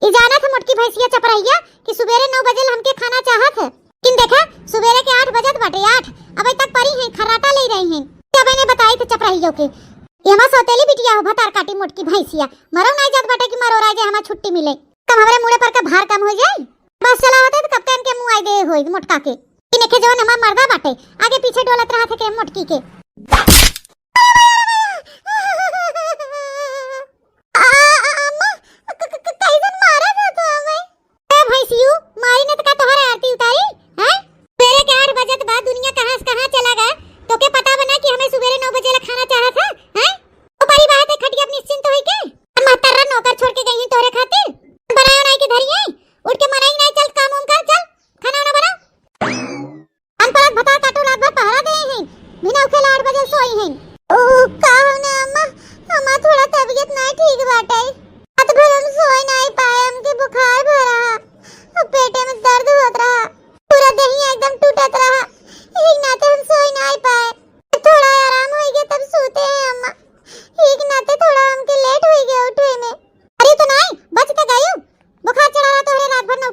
ई जाना था मोटकी भैंसिया चपरहिया कि सुबेरे 9 बजे हमके खाना चाहत है, लेकिन देखा सुबेरे के 8 बजत बाटे 8 अबे तक परी है खर्राटा ले रही हैं। क्या मैंने बताई थे चपरहियों के एमा सौतेली बिटिया हो भतार काटी मोटकी भैंसिया मरो नहीं जात बाटे कि मरो राजे हमा छुट्टी मिले तब हमरे मुड़े पर का भार कम हो जाए। बस चला होता तो कब के मुंह आई दे होई मोटका के कि नेखे जवन हमा मर्दा बाटे आगे पीछे डोलत रहा थे के मोटकी के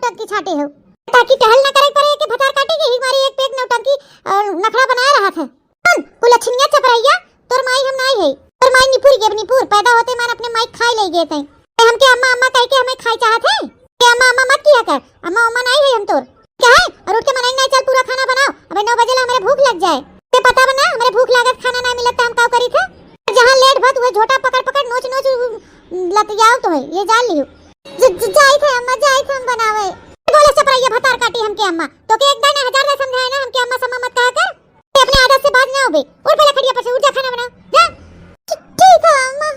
ताकि टहल न करे पड़े के भतार काटे के हमारी एक पेट नौटंकी और नखरा बना रहा था। कुलछनिया चपरैया तोर माई हम नहीं है तोर माई निपुर पैदा होते मान अपने माई खाई ले गए थे हमके अम्मा अम्मा कह के हमें खाई चाहत है के अम्मा अम्मा मत किया कर अम्मा अम्मा नहीं है हम तोर क्या है और उठ के मनाई नहीं चल पूरा खाना बनाओ अबे 9 बजे हमारे भूख लग जाए ते पता बना हमारे भूख लागत खाना ना मिलत हम का करी थे जहां लेट भत हुए झोटा पकड़ नोच लत जाओ तो है ये जान लियो जाई थे अम्मा जाई थे हम बनावे बोले चपरैया भतार काटी हमके अम्मा तो के एक दाने हजार बार समझाया ना हमके अम्मा सम्मा मत कहा कर ते अपने आदत से बाज ना होबे उठ पहले खड़िया पर से उठ जा खाना बना जा ठीक है अम्मा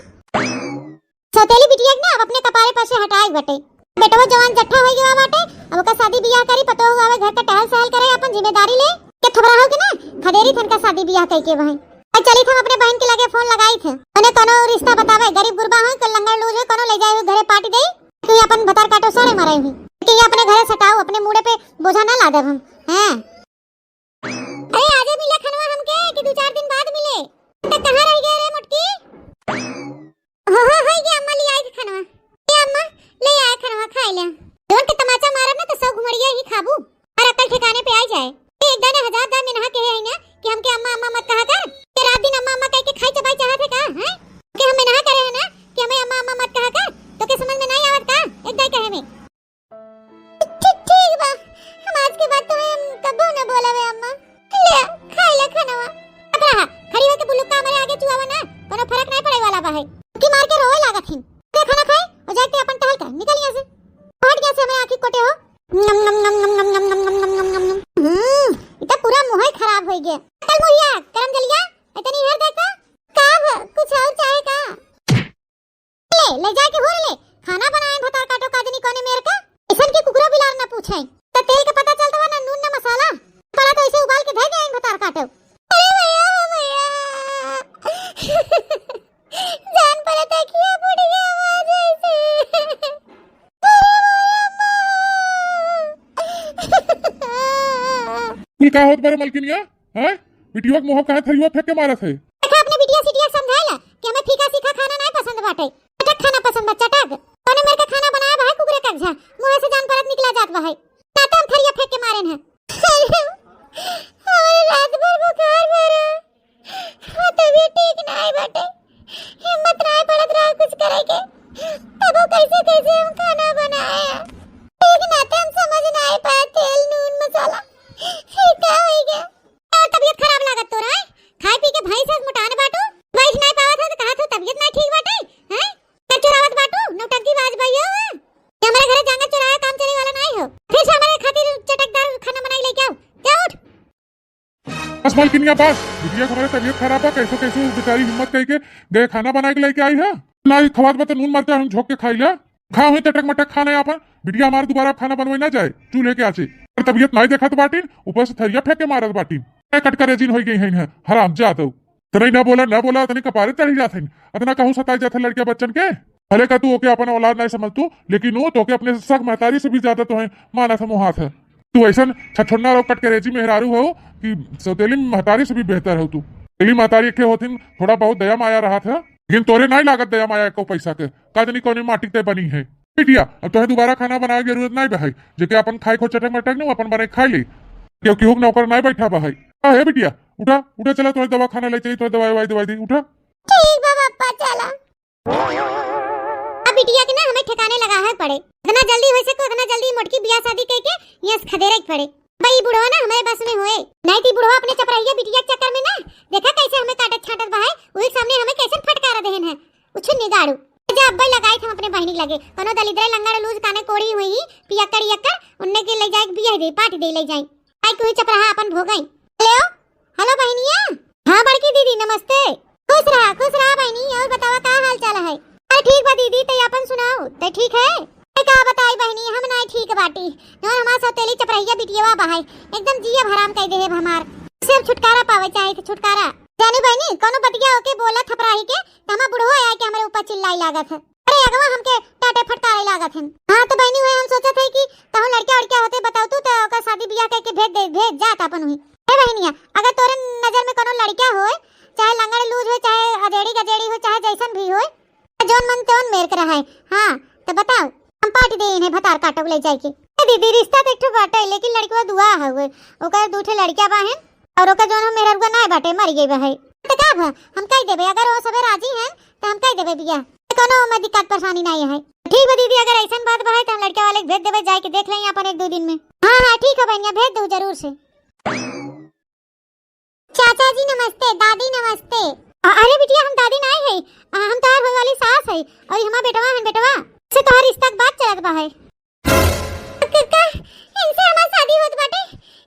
सौतेली बिटिया ने अब अपने कपारे पर से हटाई बटे बेटवा जवान जट्ठा हो गया बाटे अब का शादी बियाह करी पतो हुआ घर का टहल सहल करे अपन जिम्मेदारी ले के थोड़ा हो के ना खदेरी थन का शादी बियाह कई के वहीं अब चली थे अपने बहन के लगे फोन लगाई थे उन्हें कोनो रिश्ता बतावे गरीब गुरबा है को लंगड़ लूज है कोनो ले जाए घरे पार्टी दे तो अपन भतार काटो सारे मारे हुई कि ये अपने घरे सटाओ अपने मुड़े पे बोझा ना ला दे हम हैं अरे आजे मिले खनवा हमके कि 2-4 दिन बाद मिले तो कहां रह गए रे मुटकी हां ये अम्मा ले आई खनवा ये अम्मा ले आए खनवा खाई ले जोन के तमाचा मारा ना तो सब घुमड़िया ही खाबू और अकल ठिकाने पे आ जाए एक दाने हजार दान में नहा के है ना कि हमके अम्मा अम्मा मत कहा कर कि रात दिन अम्मा अम्मा कह के खाई चबाई चाहत है का हैं कि हमें नहा करे है ना कि हमें अम्मा अम्मा मत कहा कर तो के समझ में नहीं आवत का एक दाई कहे में ठीक बा हम आज के बाद तो हम कबो न बोलावे अम्मा ले खाई ले खाना अब रहा खड़ी होके बुल्लू का हमारे आगे चुआवा ना कोनो फर्क नहीं पड़े वाला बा है कि मार के रोए लागत हिन ते खाना खाए और जाके अपन टहल कर निकल यहां से हट गया से हमें आंखी कोटे हो नम नम नम नम नम नम नम नम नम नम नम इतना पूरा मुंह ही खराब हो गया चल मुहिया करम जलिया इतनी हेर देखा का कुछ और चाहे का ले जाके हो ले खाना बनाए भतार काटो काजनी कोने मेर का ऐसन के कुकरो बिलार ना पूछे तो तेल का पता चलता है ना नून ना मसाला पड़ा तो ऐसे उबाल के दे दे भतार काटो अरे भैया जान पड़ा था कि बुढ़ गया आवाज ऐसे कुल का होत बारे मलकिनिया हैं बिटिया के मुंह कहां थरिया फेंक के मारत है देखा अपने बिटिया सिटिया समझाइला कि हमें फीका सीखा खाना नहीं पसंद बाटे चटक खाना पसंद बा चटक तने मेरे का खाना बनाया भाई कुकरे कगझा मुंह से जान परत निकला जात बा है ना तो हम थरिया फेंक के मारेन है हमारे रात भर बुखार भरा हां तबीयत ठीक नहीं बाटे हिम्मत नहीं पड़त रहा कुछ करे के तब कैसे हम खाना बनाया एक ना तो हम समझ नहीं पाए तेल नून मसाला फीका हो गया और तबीयत खराब लागत तो रहा खाई पी के भाई से मुटान बाटू बैठ नहीं पावत है तो कहा तो तबीयत नहीं ठीक बाटे हैं क्या चुरावत बाटू नौटंकी बाज भैया ये हमारे घरे जांगा चुराया काम चले वाला नहीं हो फिर से हमारे खातिर चटकदार खाना बनाई लेके आओ क्या उठ बस मलकिनिया बस बिटिया हमारे तबीयत खराब है कैसे बेचारी हिम्मत कह के गए खाना बना के लेके आई है ना खवात बता नून मरता हम झोंक के खाई ले खा हुई टटक मटक खाना यहाँ पर बिटिया हमारे दोबारा खाना बनवाई ना जाए चूल्हे के आचे तबीयत नहीं देखा तो बाटी ऊपर से थरिया फेंक के मारत बाटी कट कर रेजिन हो गई है हराम जात तने ना बोला तने कपारे चढ़ी जाते अतना कहूं सताई जाते लड़के बच्चन के भले का तू ओके अपन औलाद नहीं समझ तू लेकिन वो तो के अपने सग महतारी से भी ज्यादा तो है माना था मुहात है तू ऐसा छछोड़ना रहो कट के रेजी मेहरारू हो कि सौतेली महतारी से भी बेहतर हो तू तेली महतारी के होती थोड़ा बहुत दया माया रहा था लेकिन तोरे नहीं लागत दया माया को पैसा के काजनी कोने माटी ते बनी है बिटिया अब तो दोबारा खाना बनाए की जरूरत नहीं भाई, जेके अपन खाए खो चटक मटक न अपन बने खाई ली, क्योंकि हुक नौकर नहीं बैठा भाई। है बिटिया उठा उठा, चला तुम्हें दवा खाना ले चाहिए, तुम्हें दवाई दी उठा। ठीक बा पापा चला। अब बिटिया के ना हमें ठिकाने लगा है पड़े, इतना जल्दी हो सके उतना जल्दी मोटकी बियाह शादी करके यहाँ खदेरे पड़े। भाई बुढ़वा ना हमारे बस में होए नहीं थी, बुढ़वा अपने चपराइया बिटिया के चक्कर में ना देखा कैसे हमें काटत छाटत बहाए, वही सामने हमें कैसे फटकारा देहन है उछ निगाड़ू जब अब्बा लगाई हम अपने बहनी लगे कोनो दलिद्र लंगड़ लूज काने कोड़ी हुई पियक्कड़ यक्कड़ उनने के ले जाए बियाह दे पार्टी दे ले जाए आई कोई चपराहा अपन भोगई। हेलो हेलो बहनिया। हां बड़की दीदी नमस्ते। खुश रहा बहनी, और बतावा का हाल चाल है? अरे ठीक बा दीदी, तै अपन सुनाओ तै ठीक है? का बताई बहनी हम नहीं ठीक बाटी, और हमार सौतेली चपराइया बिटियावा बहाई एकदम जिया भराम कह दे है हमार, सिर्फ छुटकारा पावे चाहे थे छुटकारा। जानी बहनी कोनो बतिया होके बोला थपराही के तमा बुढ़ो आया के हमरे ऊपर चिल्लाई लागत है, अरे अगवा हमके टाटे फटकारे लागत है। हां तो बहनी हुए हम सोचत है कि तहु लड़का और क्या होते बताओ तू, तो ओका शादी बियाह करके भेज जात अपन हुई। ए बहनिया अगर तोरे नजर में कोनो लड़का होए, चाहे लंगड़ लूज हो चाहे अजेड़ी गजेड़ी हो चाहे जैसन भी होए, जोन मन तोन मेर कर है हां तो बताओ हम पार्टी दे इन्हें भतार काटो ले जाए के। दीदी रिश्ता तो एकठो बाटे लेकिन लड़कवा दुआ है ओकर दूठे लड़का बाहन और ओकर जोन मेरा रुआ ना बाटे मर गई बहै तो का हम कह देबे, अगर वो सबे राजी हैं तो हम कह देबे बियाह, कोनो में दिक्कत परेशानी नहीं है। ठीक है दीदी अगर ऐसा बात बा है तो हम लड़का वाले भेज देबे जाए के देख लेंगे अपन 1-2 दिन में। हां ठीक है बहनिया भेज दो जरूर से। चाचा जी नमस्ते, दादी नमस्ते। अरे बिटिया हम दादी नहीं है, हम तोहर होए वाली सास है और हमार बेटवा से तोहर रिश्ता के बात चलत बा है। कक्का इनसे हमार शादी होत बाटे,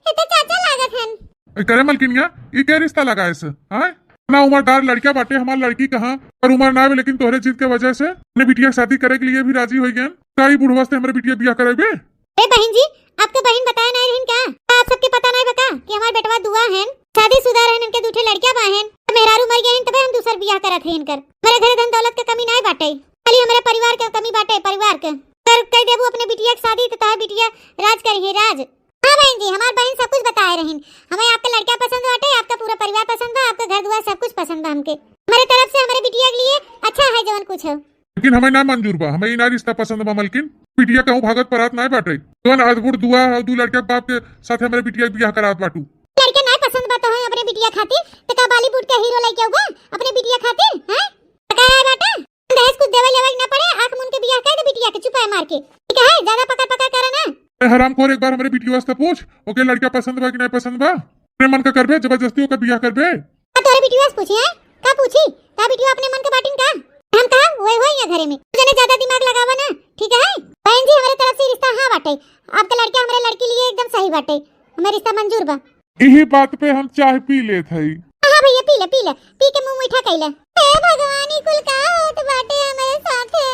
ये तो चाचा लागत हन। करे मलकिनिया ये क्या रिश्ता लगा है हां ना उम्रदार लड़का बाटे, हमार लड़की कहां और उम्र ना है, लेकिन तोहरे जिद के वजह से अपने बिटिया की शादी करे के लिए भी राजी हो गए। काई बुढ़वा से हमरे बिटिया बियाह कराबे? ए बहन जी आपके बहन बताया नहीं रहन का? आप सबके पता नहीं बका कि हमार बेटवा दुआ है, शादीशुदा रहन, इनके दूठे लड़कियां बाहन, मेहरारू मर गए तबे हम दूसर बियाह करत है इनकर। मेरे घरे धन दौलत के कमी नहीं बाटे, खाली हमारे परिवार के कमी बाटे, परिवार के कर कह देबू अपने बिटिया की शादी तो तार बिटिया राज करी है राज। हां बहन जी हमार बहन सब कुछ बताए रहन, हमें आपका लड़का पसंद बाटे, आपका पूरा परिवार पसंद बा, आपका घर दुआर सब कुछ पसंद बा, हमके हमारे तरफ से हमारे बिटिया के लिए अच्छा है जवन कुछ है, लेकिन हमें ना मंजूर बा, हमें ना रिश्ता पसंद बा मलकिन। बिटिया कहूं भागत परात नहीं बाटे, तोन अदबुर दुआ दू लड़का बाप के साथ हमारे बिटिया के बियाह करात बाटू। लड़का नहीं पसंद बा तो है अपने बिटिया खातिर तो का बॉलीवुड के हीरो लेके आऊगा अपने बिटिया खातिर हैं? का है बेटा दहेज कुछ देवे लेवे ना पड़े, आंख मुन के बियाह कर दे बिटिया के चुपाए मार के, ठीक है? ज्यादा पकड़ करे ना। हरामखोर एक बार हमारे बिटिया वास्ते पूछ ओके लड़का पसंद बा कि नहीं पसंद बा, अपने मन का करबे जबरदस्ती ओके बियाह करबे। तोरे बिटिया से पूछी है का पूछी का बिटिया अपने मन के बाटिन का हम कहा ओए होए या घरे में तूने ज्यादा दिमाग लगावा ना, ठीक है? बहन जी हमारे तरफ से रिश्ता हां बाटे, आपका लड़का हमारे लड़की लिए एकदम सही बाटे, हमें रिश्ता मंजूर बा। यही बात पे हम चाय पी लेत हई। हां भैया पी के मुंह मीठा कइला। हे भगवान ई कुल का होत बाटे हमारे साथे,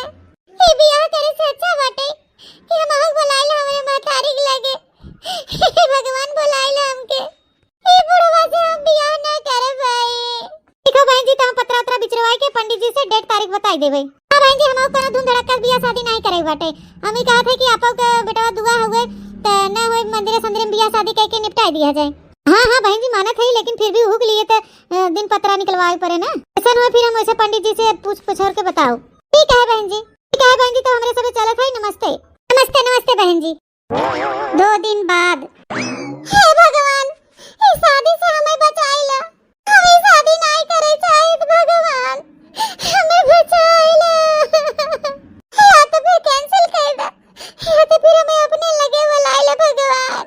ई बियाह करे से अच्छा बाटे कि हम आग बुलाइल हमरे माथारी के लगे। हे भगवान बुलाइल हमके, ई बुढ़वा से हम बियाह ना करे भाई। देखो बहन जी तुम पत्रा बिचरवाई के पंडित जी से डेट तारीख बताई देबे। हां बहन जी हम कोनो धूम धड़का बियाह शादी नहीं करे बाटे, हम ही कहा थे कि आपो के बेटा दुआ हुए त ना होए मंदिर संदिर में बियाह शादी करके निपटा दिया जाए। हाँ बहन जी मानत है, लेकिन फिर भी हुक लिए तो दिन पत्रा निकलवाए पड़े ना, ऐसा न हो फिर हम वैसे पंडित जी से पूछ के बताओ। ठीक है बहन जी, तो हमारे सब चलत है। नमस्ते बहन जी। 2 दिन बाद। हे भगवान इस शादी से हमें बचाइला, हमें शादी नहीं करे चाहिए भगवान, हमें बचाइला। या तो फिर कैंसिल कर दे या तो फिर हमें अपने लगे बुलाइला भगवान,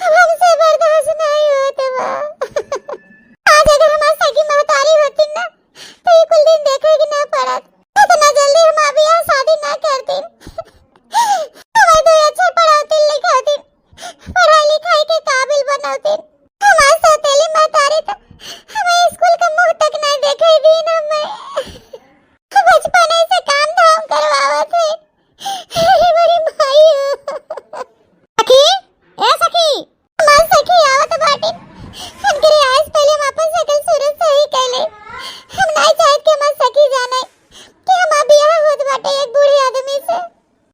हमसे बर्दाश्त नहीं होता बा। आज अगर हमारी सगी महतारी होती ना तो ये कुल दिन देखेगी ना पड़त, इतना जल्दी हम अभी यहाँ शादी ना करती, हमें तो अच्छा पढ़ाती लिखाती, पढ़ाई लिखाई के काबिल बनाती, हमारी सौतेली महतारी तो हमें स्कूल का मुंह तक नहीं देखेगी ना। मैं बचपन से काम धाम करवावत है, मेरी माई सखी मां सखी आवत बाटी, हमके रियाज पहले वापस सकल सूरत सही कहले, हम नहीं चाहत कि हमार सखी जाने कि हम बियाह होत बाटे एक बूढ़े आदमी से।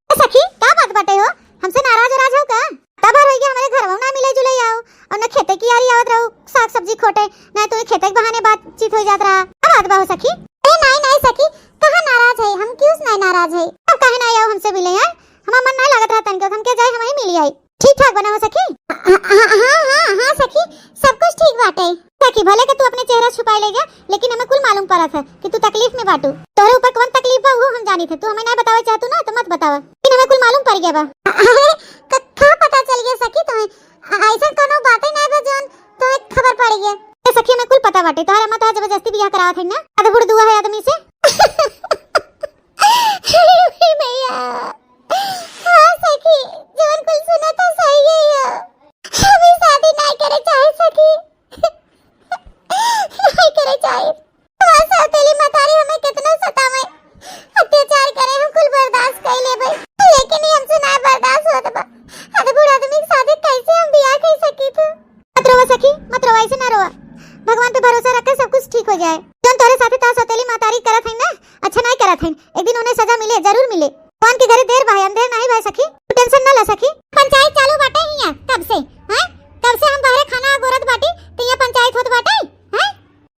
सखी का बात बाटे हो, हमसे नाराज हो का? तब हो गया हमारे घर ना मिले जुले आओ और न खेते की यारी आवत रहो, साग सब्जी खोटे ना तो खेते के बहाने बातचीत हो जात रहा। अब बात बा हो सखी? ए नहीं सखी कहां नाराज है हम, क्यों नहीं नाराज है, अब कहे ना आओ हमसे से मिले हैं। हमारा मन ना लागत रहा तनके हम के जाए हम ही मिली आई। ठीक ठाक बना हो सखी? हाँ सखी सब कुछ ठीक बाटे सखी। भले के तू अपने चेहरा छुपाए ले जा लेकिन हमें कुल मालूम पड़ा था कि तू तकलीफ में बाटू। तोरे ऊपर कौन तकलीफ बा वो हम जानी थे। तू हमें नहीं बतावे चाहतू ना तो मत बतावा लेकिन हमें कुल मालूम पड़ गया बा। का पता चल गया सखी तुम्हें? ऐसा कोनो बात ही नहीं बा जोन तो खबर पड़ गया। सखी हमें कुल पता बाटे तोहरा मत जबरदस्ती बियाह करावत है ना। अधबुड़ दुआ है आदमी से। भैया हाँ सखी जोन कुल सुना तो सही है। हमें शादी नहीं करे चाहे सखी नहीं करे चाहे। वासा तेली मतारी हमें कितना सतावे अत्याचार करे हम कुल बर्दाश्त कर ले भाई लेकिन ये हमसे ना बर्दाश्त होता बा। अधबुड़ आदमी के साथ कैसे हम बियाह कर सकी थी। मत रोवा सखी मत रोवा ऐसे ना रोवा। भगवान पे भरोसा रख सब कुछ ठीक हो जाए। जोन तोरे साथे ता सौतेली मातारी करत है ना अच्छा नहीं करत है। एक दिन उन्हें सजा मिले जरूर मिले। कौन के घरे देर भाई अंधेर नहीं भाई सखी। तू टेंशन ना ले सखी। पंचायत चालू बाटे हिया कब से हैं? कब से हम बाहर खाना गोरत बाटी तो ये पंचायत होत बाटे हैं?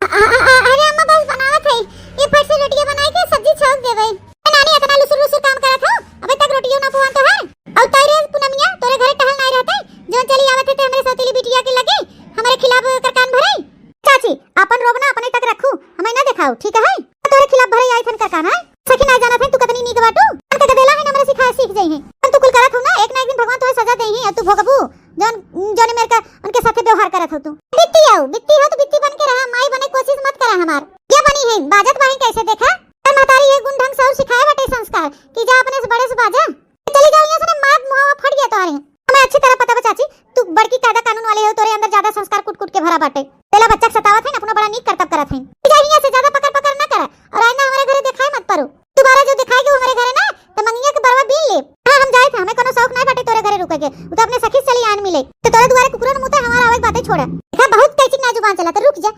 अरे अम्मा बस बनावत है ये फट से रोटियां बनाई के सब्जी छौंक देवे। नानी इतना लुसुर लुसुर काम करत हो अबे तक रोटियां ना पुआन तो है। और तारे पूनमिया तोरे घरे टहल नहीं रहते जो चली आवत है हमरे सौतेली बिटिया के लगे हमारे खिलाफ कर कान भरे। चाची अपन रोबना अपने तक रखू हमें ना दिखाओ ठीक है? तोरे खिलाफ भरे आई थन कर कान है सखी ना जाना थे तू कतनी नीक बाटू अंत के देला है हमरे सिखा सीख जाई है। तू कुल करत हो ना एक ना एक दिन भगवान तोहे सजा देही है तू भोगबू जोन जोने मेरे का उनके साथे व्यवहार करत हो। तू बित्ती हो तो बित्ती बन के रहा माई बने कोशिश मत करा। हमार ये बनी है बाजत बाही कैसे देखा तर महतारी ये गुण ढंग से और सिखाए बटे संस्कार कि जा अपने से बड़े से बाजा चली जाओ यहां से मार मुहावा फट गया तोरे। हमें अच्छी तरह पता बा चाची तू बड़की कायदा कानून वाले हो तोरे अंदर ज्यादा संस्कार कुट कुट के भरा बाटे। तेला बच्चा सतावत है अपना बड़ा नीक करतब करत है। जा यहां से ज्यादा पकड़ पकड़ ना कर और आईना हमारे घरे दिखाए मत परो। दोबारा जो दिखाएगी वो हमारे घरे ना तो मंगिया के बरवा बीन ले। हां हम जाए थे हमें कोनो शौक नहीं बाटे तोरे घरे रुके के वो तो अपने सखी चली आन मिले तो तोरे दुआरे कुकुरन मुते हमारा आवे बातें छोड़ा। देखा बहुत कैची ना जुबान चला तो रुक जा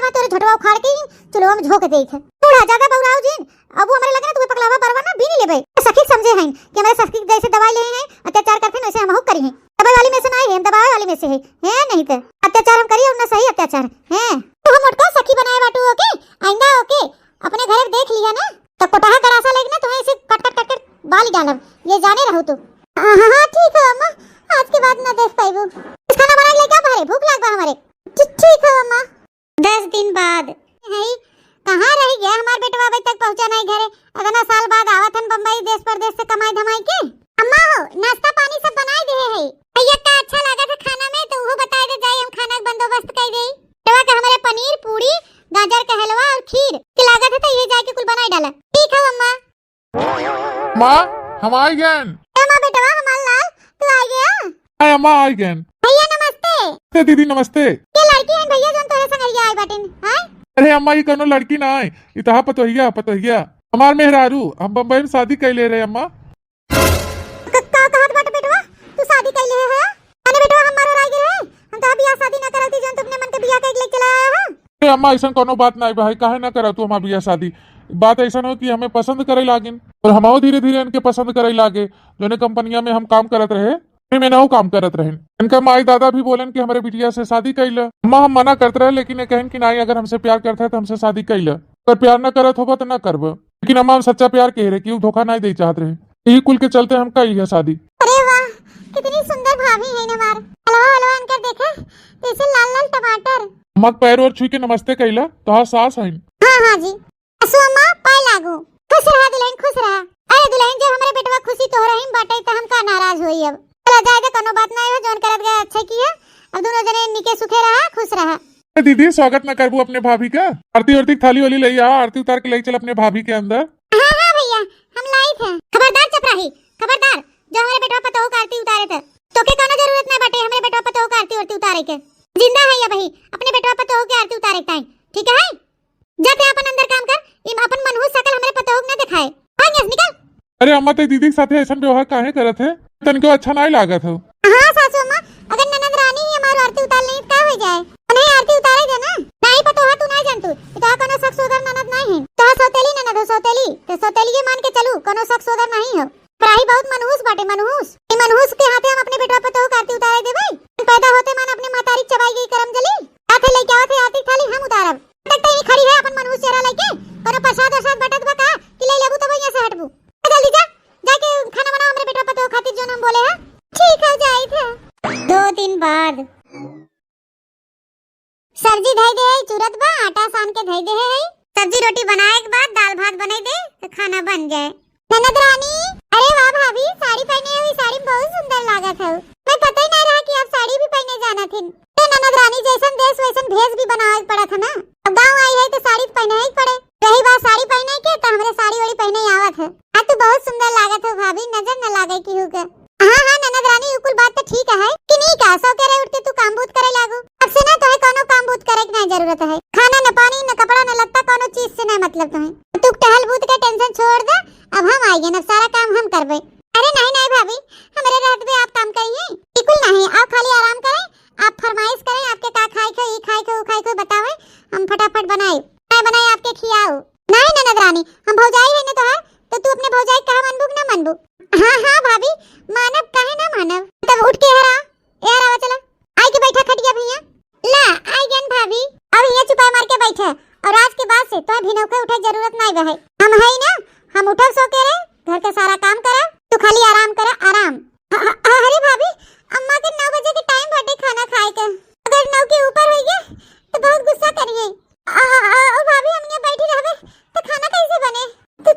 मैं तोरे झटवा उखाड़ के चलो हम झोक देई थे। थोड़ा ज्यादा बौराओ जिन अब हमारे लगे ना तू पकलावा बरवा ना बीन लेबे। सखी समझे हैं कि हमारे सखी जैसे दवाई ले हैं अत्याचार करते हैं वैसे हम हो करी हैं। दवाई वाली में से नहीं है दवाई वाली में से है नहीं तो अत्याचार हम करिए और ना सही अत्याचार है। तो हम उठको सखी बनाए बाटू ओके आइंदा ओके अपने घर देख लिया ना तो कोटाहा करासा लेके ना तुम्हें इसे कट कट कट बाल डालब ये जाने रहो तू। हां ठीक है अम्मा आज के बाद ना देख पाइबू। इस खाना बनाने के लिए क्या भरे भूख लाग बा हमारे। ठीक है अम्मा। 10 दिन बाद है कहां रह गया हमार बेटवा अभी तक पहुंचा नहीं घरे। अगला साल बाद आवत हन बम्बई देश परदेश से कमाई धमाई के। अम्मा हो नाश्ता पानी सब बनाई दे है भैया का अच्छा लगा था खाना में तो वो बताए दे जाए हम खाना का बंदोबस्त कर देई। बेटवा का हमारे पनीर पूरी गाजर का हलवा और खीर की लागत है तो ये जाके कुल बनाई डाला। ठीक है अम्मा। माँ हम आई गए। अम्मा बेटवा हमार लाल तू आ गया। हाय अम्मा आई गए। भैया नमस्ते। दीदी नमस्ते। ये लड़की है भैया जोन तोरे संग आई बाटिन हां। अरे अम्मा ये कोनो लड़की ना है इतहा पतोहिया हमार मेहरारू हम बम्बई में शादी कर ले रहे अम्मा। का कहत बाटे बेटवा तू शादी कर ले है अने बेटवा हम मारो राई गए हम तो बियाह शादी ना करती जन तुमने मन के बियाह के ले चला आया है। अरे अम्मा ऐसा कोनो बात नहीं भाई काहे ना करा तू हमार बियाह शादी। बात ऐसा हो कि हमें पसंद करे लागिन और हम धीरे धीरे इनके पसंद करे लागे जोने कंपनिया में हम काम करत रहे में ना काम करत रहे। इनका माई दादा भी बोलन कि हमारे बिटिया से शादी कैल। अम्मा हम मना करते रहे लेकिन ये कहन कि नहीं अगर हमसे प्यार करता है तो हमसे शादी कैल अगर प्यार न करत होगा तो ना करब। लेकिन अम्मा हम सच्चा प्यार कह रहे कि धोखा नहीं दे चाहते रहे यही कुल के चलते हम कही है शादी। अरे वाह कितनी सुंदर भाभी है हमार। हलवा हलवा इनका देखा जैसे लाल लाल टमाटर। अम्मा पैर और छुई के नमस्ते कैला तो हाँ सास है। हां जी असु अम्मा पाए लागू खुश रहा दुल्हन खुश रहा। अरे दुल्हन जब हमारे बेटवा खुशी तो रही बाटे तो हम का नाराज होई। अब चला जाए तो कोनो बात नहीं हो जोन करत गए अच्छा किया। अब दोनों जने निके सुखे रहा खुश रहा। दीदी स्वागत न करबू अपने भाभी का। आरती वारती थाली वाली ले आ आरती उतार के ले चल अपने भाभी के अंदर। हां भैया हम लाई थे। खबरदार चपराही खबरदार जो हमारे बेटवा पतोह का आरती उतारे थे तो के कोनो जरूरत ना बाटे हमारे बेटवा पतोह का आरती उतारे के। जिंदा है या भाई अपने बेटवा पतोह की आरती उतारे टाइम ठीक है। जाते अपन अंदर काम कर इन अपन मनहूस शकल हमारे पतोह ना दिखाए। भाग यहां निकल। अरे अम्मा ते दीदी के साथे ऐसा व्यवहार काहे करत है तनको अच्छा नहीं लागत हो। हां सासू अम्मा अगर ननद रानी ही हमारी आरती उतार ले का हो जाए उन्हें आरती उतारे दे ना। नहीं पतोह तू नहीं जानतू तो कोनो शख्स उधर ननद नहीं है तो सौतेली ननद हो सौतेली तो सौतेली ये मान के चलू कोनो शख्स उधर नहीं हो। प्राही बहुत मनहूस बाटे मनहूस। ये मनहूस के हाथे हम अपने बेटवा पतोह का आरती उतारे देबे। पैदा होते मान अपने मातारी चबाई गई करम जली हाथे लेके आवत है आरती थाली हम उतारब। तक तो ये खड़ी है अपन मनहूस चेहरा लेके कोनो प्रसाद बटत बका कि ले लेबू तब यहां से हटबू। जल्दी जा जाके खाना हम बोले हां ठीक है जाई थे 2 दिन बाद सब्जी धई दे है तुरंत बा आटा सान के धई दे है सब्जी रोटी बनाए के बाद दाल भात बनाई दे तो खाना बन जाए ननद रानी अरे वाह भाभी साड़ी पहने हुई साड़ी बहुत सुंदर लागत है मैं पता ही नहीं रहा कि आप साड़ी भी पहने जाना थी ननद रानी जैसन देश वैसन भेष भी बनावे पड़ा था ना अब गांव आई है तो साड़ी पहने ही पड़े रही बात साड़ी पहने के तो हमरे साड़ी वाड़ी पहने ही आवत है आज तो बहुत सुंदर लागत है भाभी नजर न लागे की हुके हां हां ननद रानी कुल बात तो ठीक है कि नहीं का सो करे उठते तू काम बूत करे लागू अब से ना तो है कोनो काम बूत करे की नहीं जरूरत है खाना न पानी न कपड़ा न लत्ता कोनो चीज से नहीं मतलब तो है तू टहल बूत के टेंशन छोड़ दे अब हम आएंगे ना सारा काम हम करबे अरे नहीं नहीं भाभी हमारे रहत में आप काम करिए बिल्कुल नहीं आप खाली आराम करें आप फरमाइश करें आपके का खाए को ई खाए को उ खाए को बतावे हम फटाफट बनाए मैं बनाए आपके खियाओ नहीं ननद रानी हम भौजाई है ना तो तू अपने भौजाई कहा मनबू ना मनबू हां हां भाभी मानव काहे ना मानव तब उठ के यार आवा चला आई के बैठा खटिया भैया ला आई गन भाभी अब ये चुपा मार के बैठा और आज के बाद से तो भी नौके उठे जरूरत नहीं बहे हम है ना हम उठा सो के रे घर का सारा काम करा तू खाली आराम करा आराम अरे भाभी अम्मा के 9 बजे के टाइम बटे खाना खाए के अगर 9 के ऊपर हो गया तो बहुत गुस्सा करिए और भाभी हम यहाँ बैठी रहबे तो खाना कैसे बने तो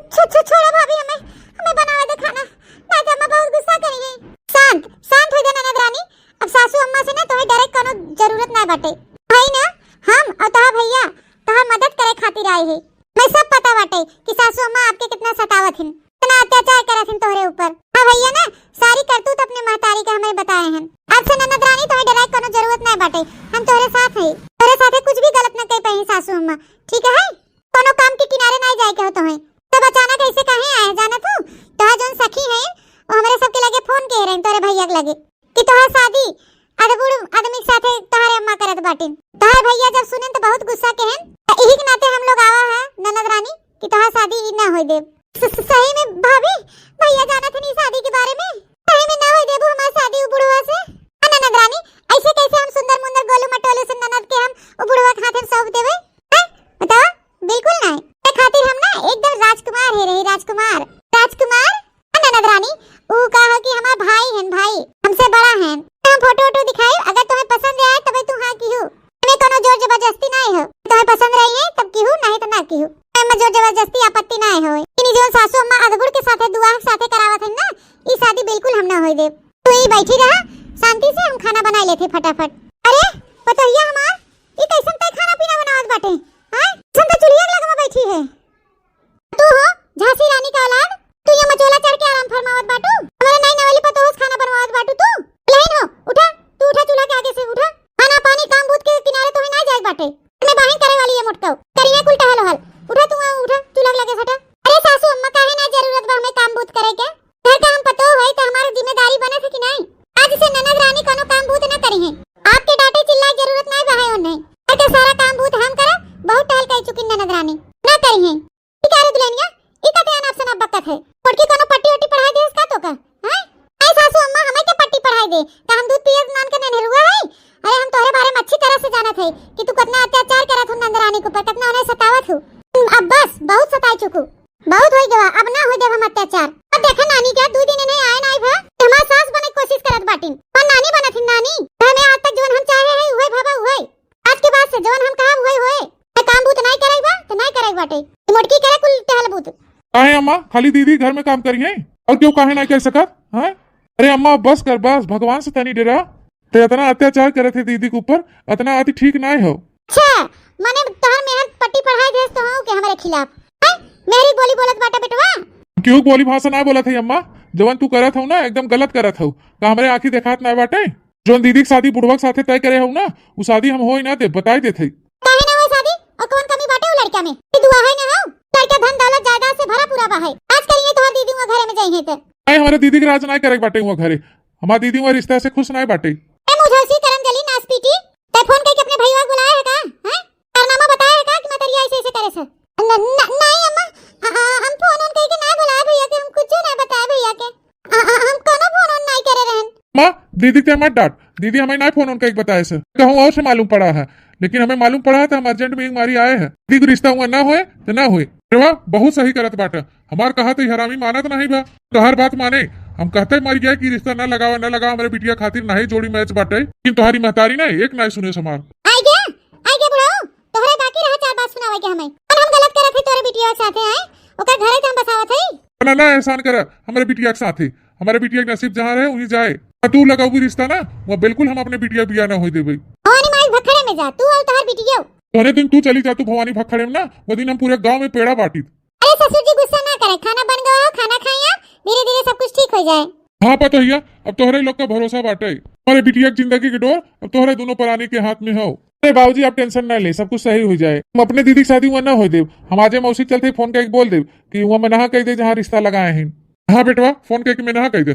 छोड़ो भाभी हमें बनावे दे खाना नहीं तो अम्मा बहुत गुस्सा करिए शांत हो जा ननद रानी अब सासू अम्मा से ना तोहे डायरेक्ट कोनो जरूरत ना बाटे है ना हम और तोहा भैया तोहा मदद करे खातिर आए है मैं सब पता बाटे कि सासू अम्मा आपके कितना सतावत हिन कितना अत्याचार करत हिन तोहरे ऊपर हां भैया ना सारी करतूत अपने महतारी का हमें बताए हैं अब से ननद रानी तोहे डायरेक्ट कोनो जरूरत नहीं बाटे हम तोहरे साथ है तोहरे साथे कुछ भी गलत न कह पाई सासू अम्मा ठीक है कोनो काम के किनारे नहीं जाए के हो तोहे तब अचानक ऐसे काहे आए जाना तू तोहा जोन सखी है वो हमरे सबके लगे फोन कह रहे तोरे भैया के लगे कि तोहा शादी अदबुड़ आदमी के साथे तोहरे अम्मा करत बाटिन तोहरे भैया जब सुने तो बहुत गुस्सा कहेन यही के नाते हम लोग आवा है ननद रानी कि तोहा शादी ना होई दे सही में भाभी भैया जाना था नहीं शादी के बारे में सही में ना होई देबू हमार शादी उ बुढ़वा से ननद रानी ऐसे कैसे हम सुंदर मुंदर गोलू मटोलू से ननद के हम उ बुढ़वा के हाथे सौंप देबे हैं बताओ बिल्कुल नहीं ते खातिर हम ना एकदम राजकुमार है रही राजकुमार ननद रानी उ कहा कि हमार भाई हैं भाई हमसे बड़ा हैं हम फोटो दिखाई अगर तुम्हें पसंद आए तब तू हां की हो मैं कोनो जोर जबरदस्ती नहीं हो तुम्हें पसंद रही है तब की हो नहीं तो ना की हो मैं जोर जबरदस्ती आपत्ति नहीं होए इनी जो सासू अम्मा अदबुड़ के साथे दुआ के साथे करावत है ना ई शादी बिल्कुल हम ना होई दे तू ही बैठी रहा शांति से हम खाना बना लेते फटाफट अरे पतोहिया हमार ई कैसन ते खाना पीना बनावत बाटे हां सब तो चुलिया लगवा बैठी है तू हो झांसी रानी का औलाद तू ये मचोला चढ़ के आराम फरमावत बाटू हमारे नई नवेली पतोहस खाना बनवावत बाटू तू लेन हो उठा तू उठा चूल्हा के आगे से उठा खाना पानी काम बूत के किनारे तो ना जाए बाटे मैं बाहर करे वाली है मोटकाऊ करिए कुल टहल हल उठा तू उठा चूल्हा लगे सटा अरे सासू अम्मा काहे ना जरूरत बा हमें काम बूत करे के घर का हम पतो है तो हमारी जिम्मेदारी बने थे कि नहीं आज से ननद रानी कोनो काम बूत ना करी है आपके डांटे चिल्लाए जरूरत नहीं बा है और नहीं घर का सारा काम बूत हम करा बहुत टहल कह चुकी ननद रानी ना करी है ठीक है दुल्हनिया ई का ध्यान आपसे ना बकत है मोटकी कोनो पट्टी वट्टी पढ़ाई दे इसका तो का हैं ऐ सासू अम्मा हमें के पट्टी पढ़ाई दे का हम दूध पिए मान के नहीं हुआ है अरे हम तोहरे बारे में अच्छी तरह से जानत है कि तू कितना अत्याचार करत हो नंदरानी के ऊपर कितना उन्हें सतावत हो अब बस बहुत सताई चुकू बहुत हो गया अब ना हो देव हम अत्याचार अब देखा नानी क्या 2 दिन नहीं आए नहीं भा हमार सास बने की कोशिश करत बाटिन और नानी बनत है नानी हमें आज तक जोन हम चाहे है उहे भाबा उहे आज के बाद से जोन हम कहा उहे होए मैं काम बूत नहीं करेगा तो नहीं करेगा बाटे मोटकी करे कुल टहल बूत काहे अम्मा खाली दीदी घर में काम करिए और क्यों काहे नहीं कर सकत हैं अरे अम्मा बस कर बस भगवान से तनी डरा तो इतना अत्याचार करे थे दीदी के ऊपर इतना अति ठीक नहीं हो अच्छा माने तोहर मेहर पट्टी पढ़ाई भेज तो हूं के हमारे खिलाफ हैं मेरी बोली बोलत बाटा बेटवा क्यों बोली भाषा ना बोला थी अम्मा जवन तू करत हो ना एकदम गलत करत हो का हमरे आंखी देखात ना बाटे जोन दीदी की शादी बुढ़वा के साथे तय करे हो ना वो शादी हम होई ना दे बताई देथे काहे ना हो शादी और कौन कमी बाटे वो लड़का में ये दुआ है ना हो लड़का धन दौलत जायदाद से भरा पूरा बा है आज करिए तोहर दीदी वो घरे में जाई है तो नहीं हमारे दीदी के राज नहीं करे बाटे वो घरे हमारी दीदी वो रिश्ता से खुश नहीं बाटे मुझे करम जली नास पीटी ते फोन करके अपने भैया को बुलाया है का हैं कारनामा बताया है का कि मैं तेरी ऐसे ऐसे करे से नहीं अम्मा हम फोन ऑन करके ना बुलाया भैया के हम कुछ नहीं बताया भैया के हम कोनो फोन ऑन नहीं करे रहन मां दीदी के मत डांट दीदी हमें नहीं फोन ऑन करके बताया से कहूं और से मालूम पड़ा है लेकिन हमें मालूम पड़ा था हम अर्जेंट में मारी आए हैं दीदी को रिश्ता हुआ ना होए तो ना होए बहुत सही करत बाटा हमार कहा तो हरामी मानत नहीं बा तो हर बात माने हम कहते मर गया कि रिश्ता न लगावा न लगावा, हमारे बिटिया खातिर नहीं जोड़ी मैच बाटे, लेकिन तुम्हारी महतारी ना एक ना सुने समार। आई गया बुढ़ाओ, तोहरे बाकी रहा 4 बात सुनावे के हमें। और हम गलत करत है तोरे बिटिया के साथे आए, ओकर घरे से हम बसावत है। ना ना एहसान कर, हमारे बिटिया के साथ है, हमारे बिटिया के नसीब जहाँ रहे वहीं जाए। तू लगाऊ भी रिश्ता ना वो बिल्कुल हम अपने बिटिया बिया ना हो देबे। भवानी माई भखड़े में जा तू और तोहर बिटिया। तोने दिन तू चली जा तू भवानी भखड़े में ना, वो दिन हम पूरे गांव में पेड़ा बांटी। अरे ससुर जी गुस्सा ना करे, खाना बन गया हो, खाना खाई आप, धीरे धीरे सब कुछ ठीक हो जाए। हाँ पता भैया, अब तोहरे लोग का भरोसा बाटे, हमारे बिटिया की जिंदगी की डोर अब तोहरे दोनों प्राणी के हाथ में हो। अरे बाबूजी आप टेंशन ना ले, सब कुछ सही हो जाए। हम अपने दीदी की शादी वहाँ ना हो देव, हम आजे मौसी चलते फोन करके बोल देव कि वहाँ मना कह दे जहाँ रिश्ता लगाए हैं। हाँ बेटवा फोन करके मैं नहा कह दे।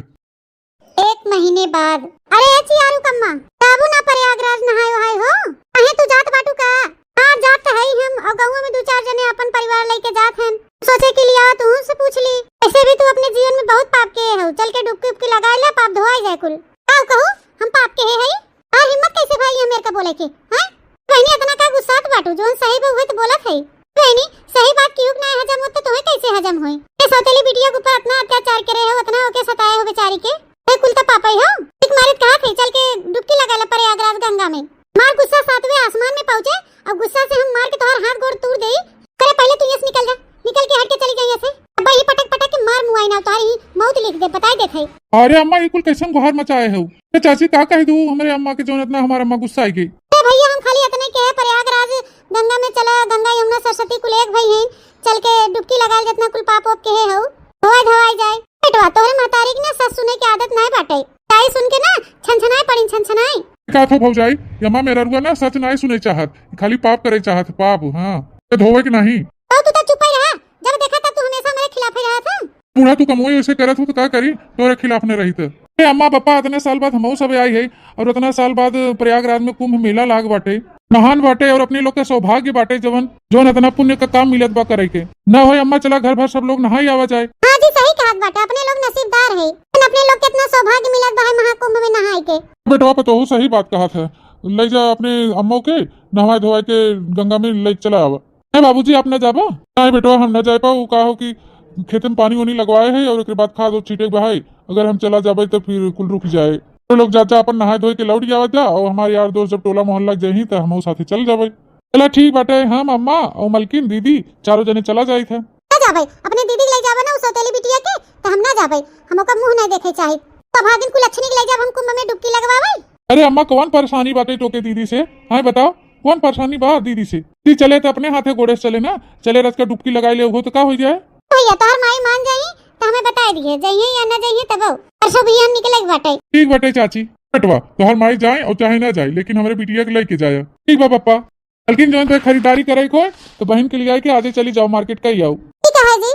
1 महीने बाद अरे चियारू कम्मा काबू ना प्रयागराज नहाए वहाए हो, कहे तू जात बाटू का? हाँ जात है ही हम, और गाँव में 2-4 जने अपन परिवार लेके जात हैं। सोचे के लिए तू से पूछ ली, ऐसे भी तू अपने जीवन में बहुत पाप किए हो, चल के डुबकी लगा ले, पाप धोआ जाए कुल। आओ कहो हम पाप के है और हिम्मत कैसे भाई है मेरे का बोले के? हैं बहनी इतना का गुस्सा बाटू, जोन सही हुए तो बोलत है। बहनी सही बात क्यों ना हजम होते तुम्हें कैसे हजम होई? ए सौतेली बिटिया के ऊपर इतना अत्याचार करे हो, इतना होके सताए हो बेचारी के, ए कुल तो पापा ही हो। एक मारित कहा थे चल के डुबकी लगा ले प्रयागराज गंगा में, मार गुस्सा 7वें आसमान में पहुंचे और गुस्सा से हम मार के तुम्हारा हाथ गोड़ तोड़ दे। करे पहले तू यस निकल जा, निकल के हट के चली जाइए ऐसे, अब ये पटक पटक के मार मुआई ना तुम्हारी मौत लिख दे, बताई देत है। अरे अम्मा ये कुल कैसे गुहार मचाए हो? चाची का कह दू हमारे अम्मा के जोन इतना हमारा अम्मा गुस्सा आई गई। भैया हम खाली इतने के प्रयागराज गंगा में चला, गंगा यमुना सरस्वती कुल एक भाई हैं, चल के डुबकी लगाए जितना कुल पाप ओप के हो धोए धोवाई जाए। बेटवा तोरे महतारी की ना सस सुने की आदत नहीं बाटे, ताई सुन के ना छनछनाए पड़ी छनछनाए। का था भौजाई यम्मा मेरा रुआ ना सच नहीं सुने चाहत, खाली पाप करे चाहत, पाप हाँ धोवे की नहीं। तो तू चुप ही रहा, जब देखा तब तू हमेशा मेरे खिलाफ ही रहा था। पूरा तू कमोई ऐसे करत हो तो क्या करी, तोरे खिलाफ ने रही थे। अम्मा पापा इतने साल बाद हम सब आई है और इतना साल बाद प्रयागराज में कुंभ मेला लाग बाटे, नहान बाटे और अपने लोग के सौभाग्य बाटे जवन जोन इतना पुण्य का काम मिलत बा करे के न हो। अम्मा चला घर भर सब लोग नहाई आवा जाए। हाँ जी सही कहा बाटे, अपने लोग नसीबदार है, अपने लोग के इतना सौभाग्य मिलत बा महाकुंभ में नहाए के। बेटवा पे तो सही बात कहा था, ले जा अपने अम्मो के नहाए धोवाए के गंगा में ले चला आवा। बाबूजी आप न जाबा? नहीं बेटवा हम न जा पाओ, का हो कि खेत में पानी वानी लगवाए है और उसके बाद खाद और छीटे बहाई, अगर हम चला जाबे तो फिर कुल रुक जाए। तो लोग जा अपन नहाए धोए के लौट जावा जा, और हमारे यार दोस्त जब टोला मोहल्ला जाही तो हम साथे चल जाबे। चला ठीक बाटे, हम अम्मा और मलकिन दीदी चारों जने चला जाई थे। ना जाबे अपने दीदी ले जाबे ना उस सौतेली बिटिया के, तो हम ना जाबे, हम ओका मुंह नहीं देखे चाहे। तब दिन कुल अच्छी ले जाब हम कुंभ में डुबकी लगवावे। अरे अम्मा कौन परेशानी बाटे टोके दीदी से? हाँ बताओ कौन परेशानी बा दीदी से? दी चले तो अपने हाथे घोड़े चले ना, चले रस का डुबकी लगाई ले हो तो का हो जाए? भैया तोहर माई मान जाई तो हमें बता दिए जाइए या ना जाइए, तब परसों भी हम निकले बाटे। ठीक बाटे चाची, बेटवा तोहर माई जाए और चाहे ना जाए लेकिन हमारे बिटिया के लेके जाए। ठीक बा पापा, लेकिन जो पे खरीदारी करे को तो बहन के लिए आए के आजे चली जाओ मार्केट का ही आओ। ठीक है जी।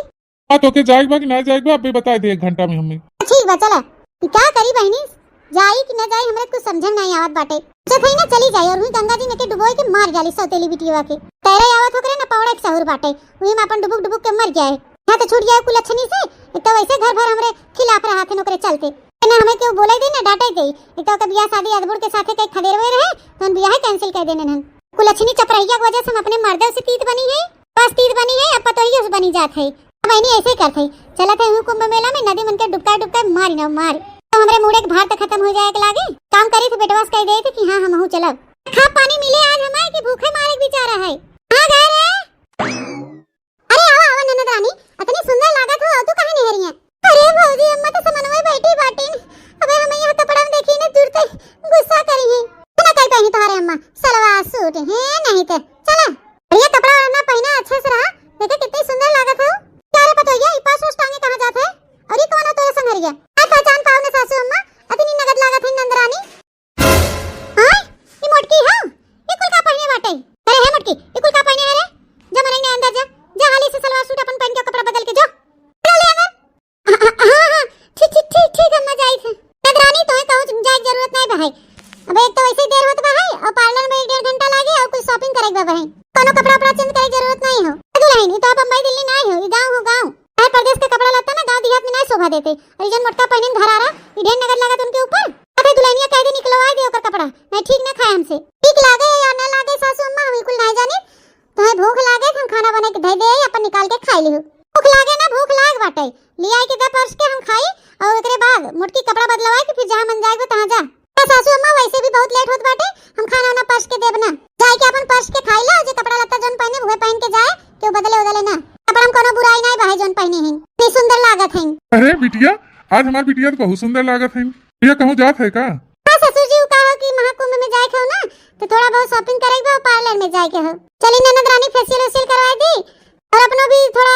हाँ तो के जाएगा कि ना जाएगा अभी बता दे 1 घंटा में हमें। ठीक बा चला, क्या करी बहनी जाई कि ना जाई हमरे कुछ समझ नहीं आवत बाटे। जब ही ना चली जाई और हुई गंगा जी में के डुबोई के मार जाली सौतेली बिटिया के, तेरे आवत होकरे ना पौड़े के सहूर बाटे, हुई में अपन डुबुक डुबुक के मर जाए। हां तो छूट जाए कुल अच्छनी से, तो वैसे घर भर हमरे खिलाफ रहा थे नौकरे चलते ना, हमें क्यों बोले दे ना डांटे दे। एक तो बियाह शादी अदबुर के साथे कई खदेरवे रहे तो हम बियाह कैंसिल कर देने नन। कुल अच्छनी चपरैया की वजह से हम अपने मर्दों से तीत बनी है, बस तीत बनी है, अब तो ही बनी जात है। अब ऐनी ऐसे करते चला थे कुंभ मेला में नदी मन के डुबका डुबका मारी ना मार, तो हमरे मुड़े के भार तो खत्म हो जाए के लागे। काम करे थे बेटवास कह दे थे कि हां हम हूं चलब। खा पानी मिले आज हमारे की भूखे मारे के बेचारा है। हां गए रे, अरे आवा आवा ननद रानी, इतनी सुंदर लागत हो तू काहे नहीं रही है? अरे भौजी अम्मा तो समन्वय बैठी बाटी, अबे हमें यहां कपड़ा में देखी ने जुड़ते गुस्सा करी है ना, कल पहनी तुम्हारे अम्मा सलवार सूट है नहीं तो चला ये कपड़ा ना पहना अच्छे से रहा, देखे कितनी सुंदर लागत हो। क्या रे पतोइया ई पास उस टांगे कहां जात है और ये कौन है तेरे संगरिया? आ पहचान पाओ ना सासू अम्मा, इतनी नगद लागत है नंदरानी। हां ये मोटकी है, ये कुल का पहने बाटे? अरे है मोटकी ये कुल का पहने है रे? जा मरे ने अंदर जा हाली से सलवार सूट अपन पहन के कपड़ा बदल के जो चल ले अंदर। हां ठीक अम्मा जाई थे नंदरानी, तोहे कहूं जाए जरूरत नहीं बहाई, अबे एक तो वैसे देर होत बहाई और पार्लर में 1.5 घंटा लागे और कुछ शॉपिंग करे बा बहाई, कोनो कपड़ा अपना चेंज करे जरूरत नहीं हो। दुल्हन तो अब बम्बई दिल्ली नहीं हो, ये गांव हो गांव, हर प्रदेश का कपड़ा लाता ना गांव देहात में नहीं शोभा देते, और जन मोटका पहने घर आ रहा ये ढेर नगद लागत उनके ऊपर। अबे दुल्हनिया कह दे निकलवा दे ओकर कपड़ा, नहीं ठीक ना खाए हमसे, ठीक लागे या ना लागे सासू अम्मा हम बिल्कुल नहीं जाने। तोहे भूख लागे हम खाना बना के दे दे अपन निकाल के खाई लिहु, भूख लागे ना भूख लाग बाटे ले आई के 10 वर्ष के हम खाई और एकरे बाद मोटकी कपड़ा बदलवा के फिर जहाँ मन जाएगा तहाँ जा। सासू अम्मा वैसे भी बहुत लेट होत बाटे, हम खाना वाना पर्स के देब ना, जाए के अपन पर्स के खाई ला, जो कपड़ा लत्ता जोन पहने हुए पहन के जाए, क्यों बदले उदले ना। कपड़ा हम कोनो बुराई नहीं बाहे जोन पहने हैं, इतनी सुंदर लागत हैं। अरे बिटिया, आज हमार बिटिया तो बहुत सुंदर लागत है। ये कहूँ जात है का? हाँ ससुर जी कहा कि महाकुंभ में जाए के हो ना, तो थोड़ा बहुत शॉपिंग करेगा और पार्लर में जाए के हो। चली ननद रानी फेशियल वेशियल करवाए दी और अपना भी थोड़ा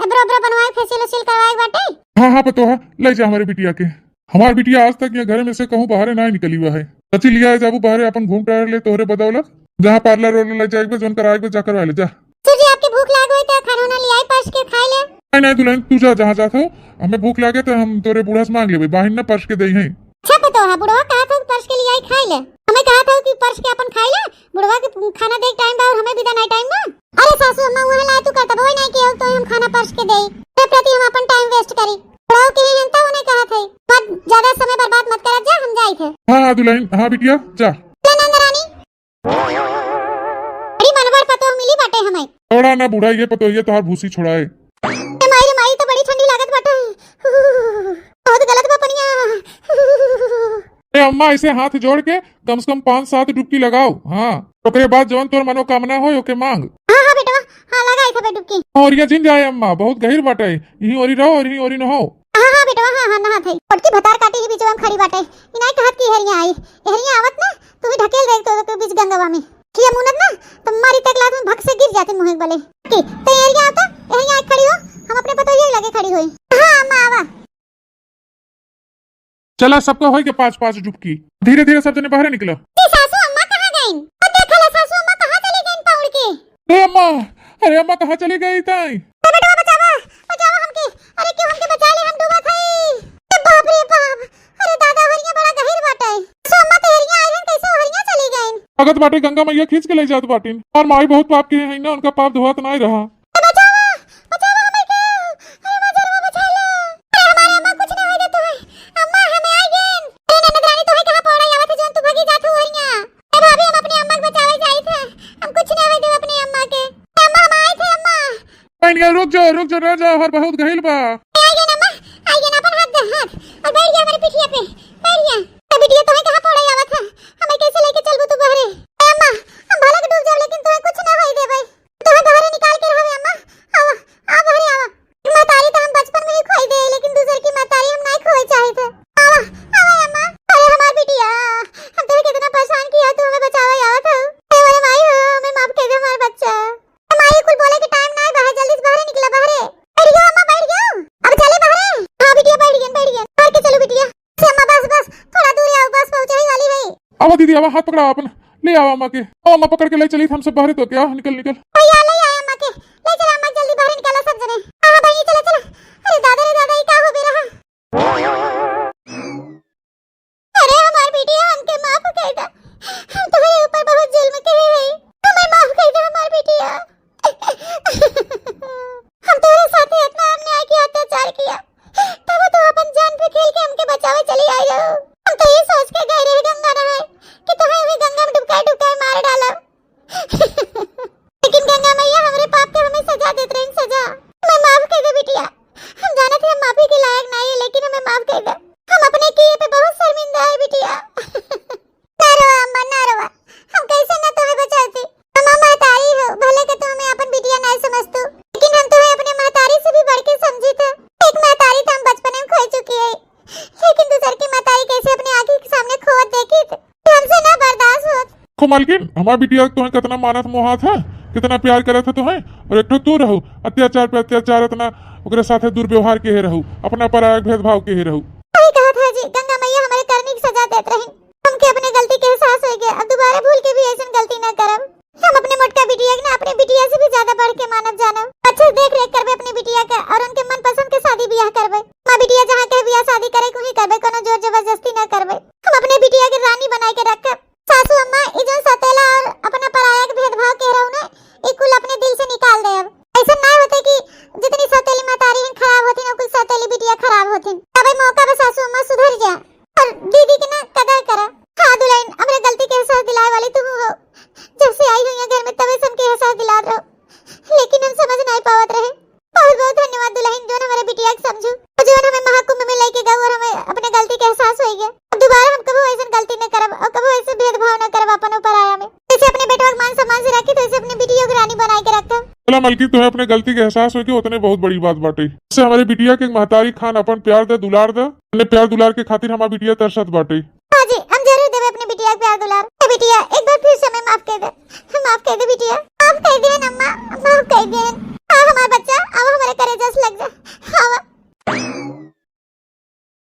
एब्रो बनवाए, फेशियल वेशियल करवाए बाटे। हाँ हाँ पतो है, ले जा हमारे बिटिया के। हमार बिटिया आज तक ये घर में से कहूँ बाहर ना निकली हुआ है। सची लिया है जाबू बाहर अपन घूम टहल ले तोहरे बदौलत, जहाँ पार्लर वार्लर ले जाएगा जोन कराएगा जाकर वाले जा। ससुर जी आपकी भूख लाग गई तो खाना ना लियाई पर्स के खाई ले। नहीं नहीं दुल्हन, तू जा जहाँ जाता हो, हमें भूख लागे तो हम तोरे बूढ़ा से मांग लेबे, बाहिन ना पर्स के दे हैं। अच्छा पतो है, बुढ़वा कहा था पर्स के लियाई खाई ले, हमें कहा था कि पर्स के अपन खाई ले, बुढ़वा के खाना देख टाइम बा और हमें विदा नहीं टाइम बा। अरे सासू अम्मा वहां लाए तू करता बोई नहीं कियो तो हम खाना पर्स के देई, ते प्रति हम अपन टाइम वेस्ट करी। बुढ़वा के हंता उन्हें कहा थे मत ज्यादा समय बर्बाद मत कर, जा हम जाई थे। हाँ हाँ दुल्हन, हाँ बिटिया जा। नंद रानी बड़ी मनवर पतो मिली बाटे हमें। थोड़ा ना बूढ़ा ये पतो ये तोहार भूसी छोड़ाए। माई माई तो बड़ी ठंडी लागत बाटे, बहुत गलत बा पनिया। ए अम्मा ऐसे हाथ जोड़ के कम से कम 5-7 डुबकी लगाओ। हाँ ओकरे बाद जवन तोर मनोकामना हो ओके मांग। हाँ हाँ बेटा, हाँ लगाई था डुबकी। और ये जिन जाए अम्मा, बहुत गहिर बाटे, यही ओरी रहो और यही ओरी न हो। हाँ हाँ बेटा, हाँ हाँ नहा थई। पटकी भतार काटी के बीच में खड़ी बाटे, इनाई कहत की हेरिया आई, हेरिया आवत ना तू भी ढकेल दे तो बीच गंगावा में किया मुनत ना तो मारी तक लात में भग से गिर जाते मुंह वाले की। तो हेरिया आता, हेरिया खड़ी हो, हम अपने पतो ये लगे खड़ी हुई। हाँ अम्मा आवा। चला सबको होई के 5-5 डुबकी, धीरे धीरे सब जने बाहर निकलो। सासू अम्मा कहाँ गईं? और देखला सासू अम्मा कहाँ चली गईं पौड़ के। ए अम्मा, अरे अम्मा कहाँ चली गई ताई? बेटा बचावा, बचावा हमके, अरे क्यों हमके बचा ले, हम डूबा थई। ए बाप रे बाप, अरे दादा हरिया बड़ा गहिर बाटे। सासू अम्मा तो हरिया आई हन, कैसे हरिया चली गईं? भगत बाटे गंगा मैया खींच के ले जात बाटिन, और माई बहुत पाप के है ना, उनका पाप धोवत नहीं रहा। बचावा, बचावा हमें के, अरे मजरवा बचा लो। अरे हमारे अम्मा कुछ ना होई दे तो है, अम्मा हमें आई गेन। अरे ननद रानी तो है कहां पौड़ा आवत है जोन तू भगी जात हो हरिया। ए भाभी हम अपनी अम्मा को बचावे जाई थे, हम कुछ ना होई दे अपनी अम्मा के। अम्मा हम आई थे अम्मा। नहीं रुक जा रह जा, हर बहुत गहिल बा। आई गेन अम्मा, आई गेन अपन हाथ दे हाथ और बैठ जा हमारी पिठिया पे, बैठ जा। ए बिटिया तो है कहां पौड़ा आवत है, हमें कैसे लेके चलबू तू बहरे? ए अम्मा हम भले के डूब जाब लेकिन तुम्हें कुछ ना होई दे भाई, तुम्हें बहरे निकाल के रहे अम्मा। आवा आ बहरे आवा। मातारी तो हम बचपन में ही खोई दे, लेकिन दूसर की मातारी हम नहीं खोई चाहे थे। आवा आवा अम्मा। अरे हमार बिटिया, हम तुम्हें कितना परेशान किया, तू हमें बचावे आवत है। ए मेरे माई हो, हमें माफ कर दे हमार बच्चा। माई कुल बोले कि टाइम ना बाहर, जल्दी से बाहर निकला बहरे। बैठ गया अम्मा, बैठ गया, अब चले बहरे। हां बिटिया बैठ गया बाहर के चलो बिटिया। अम्मा बस थोड़ा दूर आओ, बस पहुंचे ही वाली है। आवा दीदी आवा, हाथ पकड़ा अपन, ले आओ अम्मा के। अम्मा पकड़ के ले चली हम सब बाहर, तो क्या निकल भैया ले आए अम्मा के, ले चला अम्मा, जल्दी बाहर निकालो सब जने। हां भाई चलो। अरे दादा रे दादा, ये क्या हो गया? अरे हमारी बेटी हमके माफ कर दे, हम तुम्हारे ऊपर बहुत जुल्म करे हैं, हमें माफ कर दे हमारी बेटिया। हम तुम्हारे साथ इतना अन्याय किया, अत्याचार किया, तब तो अपन जान पे खेल के हमके बचावे चली आई हो। हम तो ये सोच के गए रहे गंगा नहाए कि तुम्हें भी गंगा में डुबकाए मार डाला। लेकिन गंगा मैया हमारे पाप पे हमें सजा देते रही, सजा। हमें माफ कर दे बिटिया, हम जाने थे हम माफी के लायक नहीं है, लेकिन हमें माफ कर दे, हम अपने किए पे बहुत शर्मिंदा है बिटिया। ना रो अम्मा ना रो, हम कैसे ना तुम्हें बचाते। अम्मा महतारी हो, भले के तुम हमें अपन बिटिया नहीं समझतो, लेकिन हम तुम्हें अपने महतारी से भी बढ़ के समझी थे। एक महतारी तो हम बचपन में खो चुकी है, लेकिन दूसर की महतारी कैसे अपने आंखों के सामने खोत देखी थी, हमसे ना बर्दाश्त होत। को मालकिन, हमार बिटिया तुम्हें कितना मानत मोहात है, कितना प्यार करे था तुम्हें, और एक तू रहू अत्याचार पे अत्याचार, इतना ओकरे साथे दुर्व्यवहार के ही रहू, अपना पराया भेदभाव के ही रहू। सही कहा था जी, गंगा मैया हमारे करने की सजा देते रही, हमके अपने गलती के एहसास हो गया, अब दोबारा भूल के भी ऐसी गलती न करब। हम अपने मोटका बिटिया ना अपने बिटिया से भी ज्यादा बढ़ के मानव जानब, अच्छे से देख रेख करबे अपनी बिटिया का, और उनके मन पसंद के शादी ब्याह करबे। मां बिटिया जहां कहे ब्याह शादी करे वही करबे, कोनो जोर जबरदस्ती न करबे। हम अपने बिटिया के रानी बना के रखब। सासू अम्मा ई जो सतेला और अपना पराया के भेदभाव कह रहू ना, ई कुल अपने दिल से निकाल दे। अब ऐसा ना होते कि जितनी सतेली मातारी खराब होती ना, कुल सतेली बिटिया खराब होती। तब मौका पे सासू अम्मा सुधर जा और दीदी की ना कदर करा। हां दुल्हन, अपने गलती के एहसास दिलाए वाली तू हो, जब से आई हुई घर में तब से हमके एहसास दिला रहो, लेकिन हम समझ नहीं पावत रहे। बहुत बहुत धन्यवाद दुल्हन, जो हमारे बिटिया के समझू, जो हमें महाकुंभ में लेके गए और हमें अपने चला मलकी, तुम्हें अपने गलती के एहसास हो के उतने बहुत बड़ी बात बाटे। इससे हमारे बिटिया के महतारी खान अपन प्यार दे दुलार दे, अपने प्यार दुलार के खातिर हमारी बिटिया तरसत बाटे। हाँ जी, हम जरूर देवे अपने बिटिया के प्यार दुलार। बिटिया एक बार फिर से हमें माफ कर दे, माफ कर दे बिटिया, माफ कर दे अम्मा, माफ कर दे। हाँ हमारा बच्चा, अब हमारे करेजस लग जा। हाँ